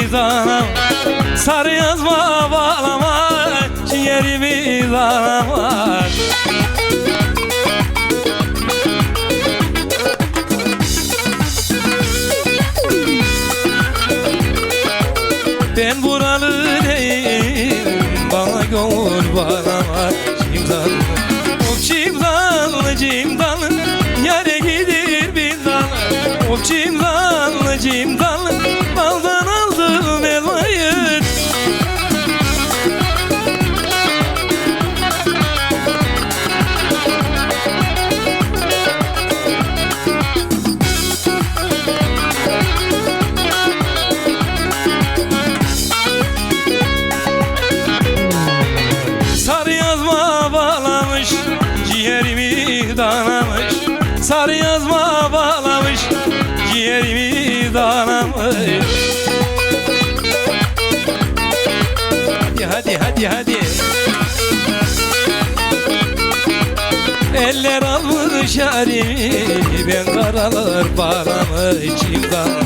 vicdanım. Sarı yazma bağlama, ciğerimi dağlama. Ben buralı değilim, bana gönül bağlama. Cimdanlı, o cimdanlı cimdanlı, yâre gider bin dalı. O cimdanlı cimdanlı, baldan aldım elmayı. Sarı yazma bağlamış, ciğerimi dağlamış. Sarı yazma bağlamış, ciğerimi dağlamış. Hadi hadi hadi. Eller almış harimi, ben karalar bağlamış cimdanlı.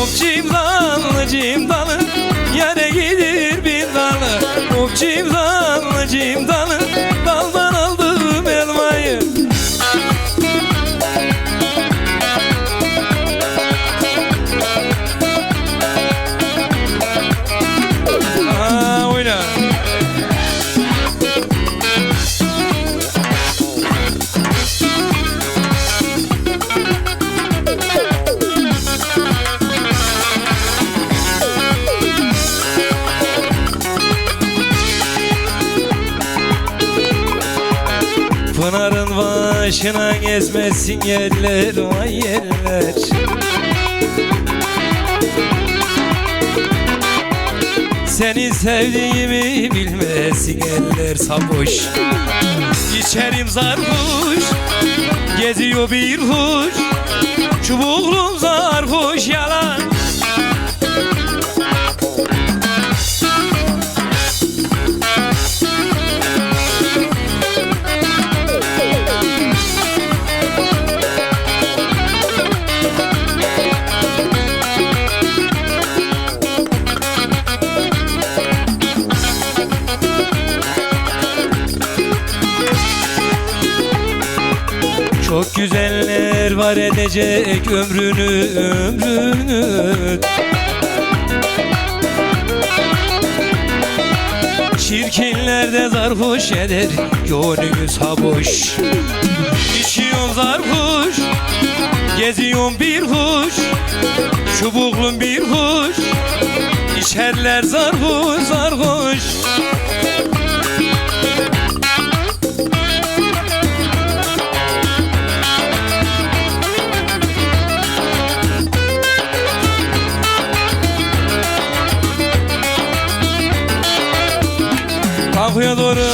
Of cimdanlı cimdanlı, yâre gider bin dalı. Of cimdanlı cimdanlı, daldan aldım elmayı. Oyna. Pınarın başına gezmesin yerler, vay yerler. Seni sevdiğimi bilmesin eller sarhoş. İçerim sarhoş, geziyor bir huş. Çubuklum sarhoş yalan. Çok güzeller var edecek ömrünü, ömrünü. Çirkinler de zarhoş eder gönlümü saboş. İçiyorum zarhoş, geziyorum bir huş. Çubuklum bir huş, içerler zarhoş zarhoş. Kalkıya doğru.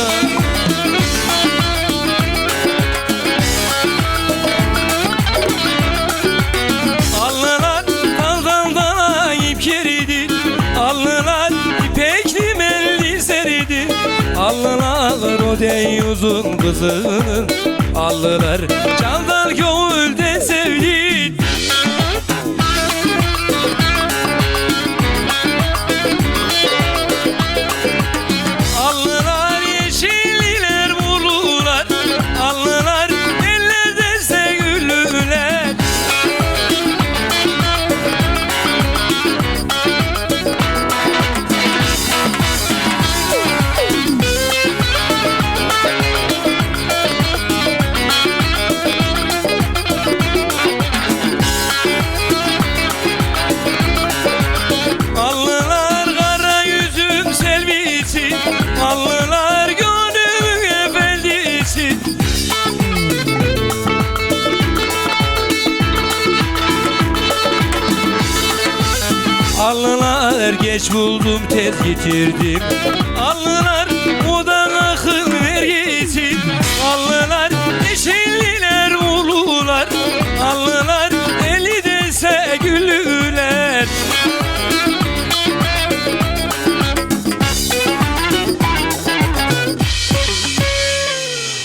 Allılar daldan dala ip geridi. Allılar ipekli melli seridi. Allılar o deyyuzun kızının. Allılar candan gönülden sevdi. Allılar gönlümün efendisi. Allılar geç buldum tez getirdim. Allılar odan akıl vergisi. Allılar eşelliler ulular. Allılar